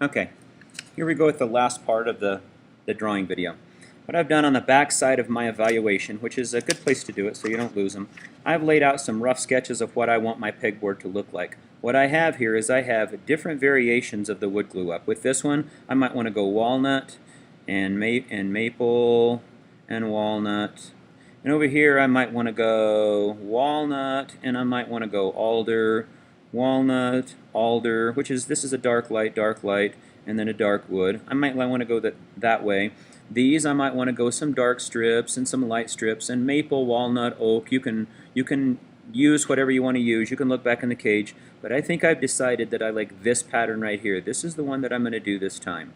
Okay, here we go with the last part of the drawing video. What I've done on the back side of my evaluation, which is a good place to do it so you don't lose them, I've laid out some rough sketches of what I want my pegboard to look like. What I have here is I have different variations of the wood glue up. With this one, I might want to go walnut and maple and walnut. And over here I might want to go walnut, and I might want to go alder, walnut, alder, this is a dark light, and then a dark wood. I might want to go that way. These I might want to go some dark strips and some light strips, and maple, walnut, oak. You can use whatever you want to use. You can look back in the cage, but I think I've decided that I like this pattern right here. This is the one that I'm going to do this time.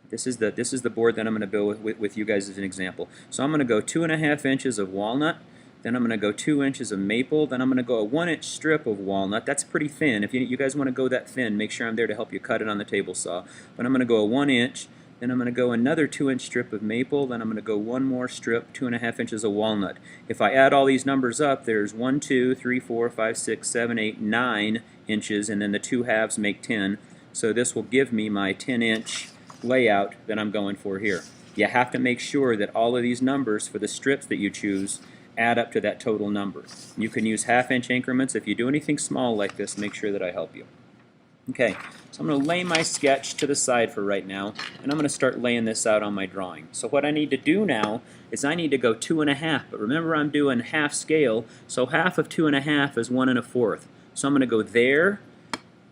This is the board that I'm going to build with you guys as an example. So I'm going to go 2.5 inches of walnut, then I'm going to go 2 inches of maple, then I'm going to go a 1-inch strip of walnut. That's pretty thin. If you guys want to go that thin, make sure I'm there to help you cut it on the table saw. But I'm going to go a 1 inch, then I'm going to go another 2-inch strip of maple, then I'm going to go one more strip, 2.5 inches of walnut. If I add all these numbers up, there's 1, 2, 3, 4, 5, 6, 7, 8, 9 inches, and then the 2 halves make 10. So this will give me my 10-inch layout that I'm going for here. You have to make sure that all of these numbers for the strips that you choose add up to that total number. You can use half-inch increments. If you do anything small like this, make sure that I help you. Okay, so I'm going to lay my sketch to the side for right now, and I'm going to start laying this out on my drawing. So what I need to do now is I need to go 2.5, but remember I'm doing half scale, so half of 2.5 is 1 1/4. So I'm going to go there,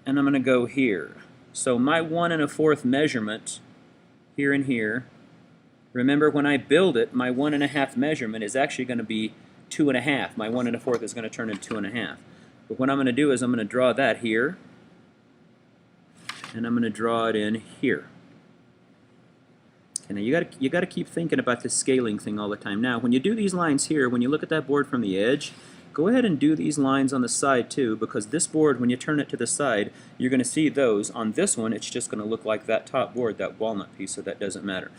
and I'm going to go here. So my 1 1/4 measurement here and here, remember when I build it, my 1.5 measurement is actually going to be 2.5. My 1 1/4 is going to turn into 2.5. But what I'm going to do is I'm going to draw that here, and I'm going to draw it in here. Okay, now you got to keep thinking about this scaling thing all the time. Now, when you do these lines here, when you look at that board from the edge, go ahead and do these lines on the side too, because this board, when you turn it to the side, you're going to see those. On this one, it's just going to look like that top board, that walnut piece, so that doesn't matter.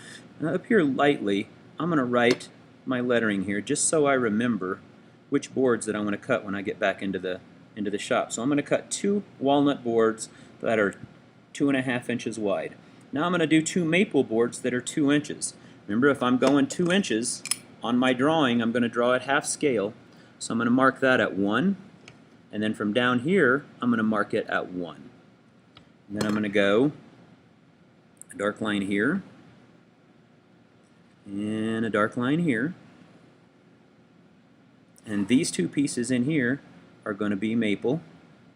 Now up here lightly, I'm going to write my lettering here just so I remember which boards that I want to cut when I get back into the shop. So I'm going to cut 2 walnut boards that are 2.5 inches wide. Now I'm going to do 2 maple boards that are 2 inches. Remember, if I'm going 2 inches on my drawing, I'm going to draw at half scale. So I'm going to mark that at 1, and then from down here, I'm going to mark it at 1. And then I'm going to go a dark line here, and a dark line here. And these 2 pieces in here are going to be maple,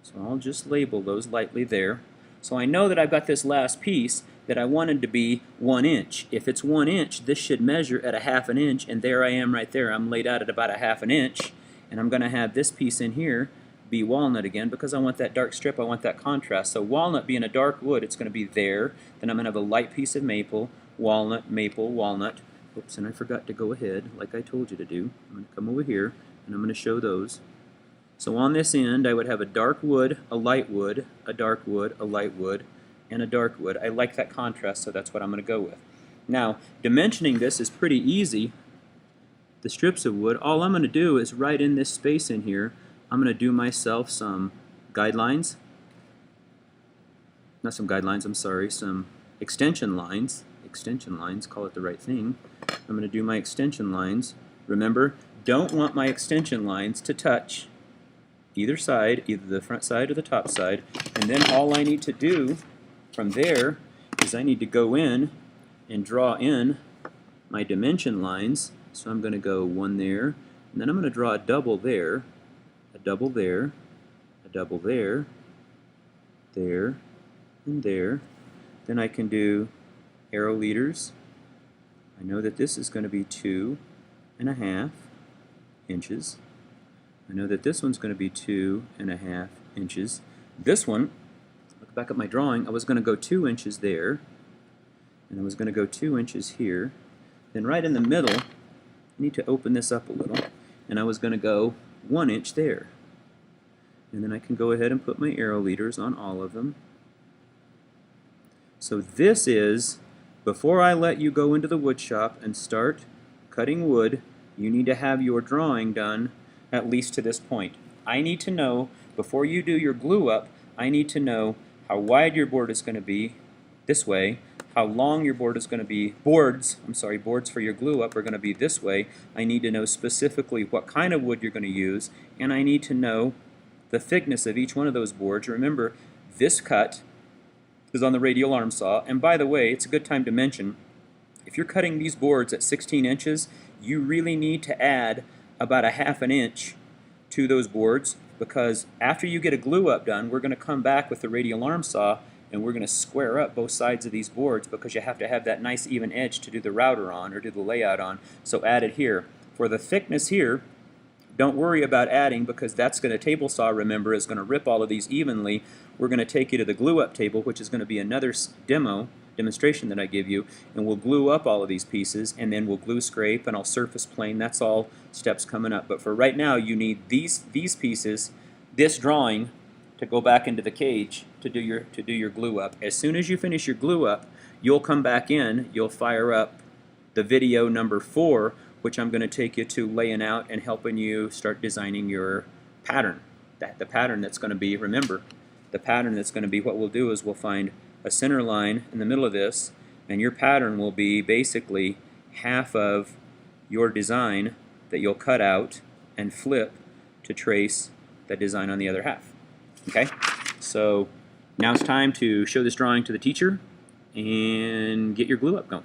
so I'll just label those lightly there. So I know that I've got this last piece that I wanted to be 1 inch. If it's 1 inch, this should measure at a 1/2 inch, and there I am right there. I'm laid out at about a 1/2 inch. And I'm going to have this piece in here be walnut again because I want that dark strip, I want that contrast. So walnut being a dark wood, it's going to be there. Then I'm going to have a light piece of maple, walnut, maple, walnut. Oops, and I forgot to go ahead like I told you to do. I'm going to come over here and I'm going to show those. So on this end, I would have a dark wood, a light wood, a dark wood, a light wood, and a dark wood. I like that contrast, so that's what I'm going to go with. Now, dimensioning this is pretty easy. The strips of wood, all I'm going to do is right in this space in here, I'm going to do myself some guidelines. Not some guidelines, I'm sorry, some extension lines. Extension lines, call it the right thing. I'm going to do my extension lines. Remember, don't want my extension lines to touch either side, either the front side or the top side. And then all I need to do from there is I need to go in and draw in my dimension lines. So I'm going to go 1 there, and then I'm going to draw a double there, a double there, a double there, there, and there. Then I can do arrow leaders. I know that this is going to be 2.5 inches. I know that this one's going to be 2.5 inches. This one, look back at my drawing, I was going to go 2 inches there, and I was going to go 2 inches here. Then right in the middle, I need to open this up a little, and I was going to go 1 inch there. And then I can go ahead and put my arrow leaders on all of them. So this is, before I let you go into the wood shop and start cutting wood, you need to have your drawing done at least to this point. I need to know, before you do your glue up, I need to know how wide your board is going to be, this way, how long your board is going to be, boards for your glue up are going to be this way. I need to know specifically what kind of wood you're going to use, and I need to know the thickness of each one of those boards. Remember, this cut is on the radial arm saw, and by the way, it's a good time to mention, if you're cutting these boards at 16 inches, you really need to add about a half an inch to those boards, because after you get a glue up done, we're going to come back with the radial arm saw and we're going to square up both sides of these boards, because you have to have that nice even edge to do the router on or do the layout on. So add it here. For the thickness here, don't worry about adding, because that's going to, table saw, remember, is going to rip all of these evenly. We're going to take you to the glue up table, which is going to be another demonstration that I give you, and we'll glue up all of these pieces, and then we'll glue scrape, and I'll surface plane. That's all steps coming up. But for right now, you need these pieces, this drawing, to go back into the cage to do your glue up. As soon as you finish your glue up, you'll come back in, you'll fire up the video number 4, which I'm going to take you to laying out and helping you start designing your pattern. The pattern that's going to be, remember, the pattern that's going to be, what we'll do is we'll find a center line in the middle of this, and your pattern will be basically half of your design that you'll cut out and flip to trace the design on the other half. Okay, so now it's time to show this drawing to the teacher and get your glue up going.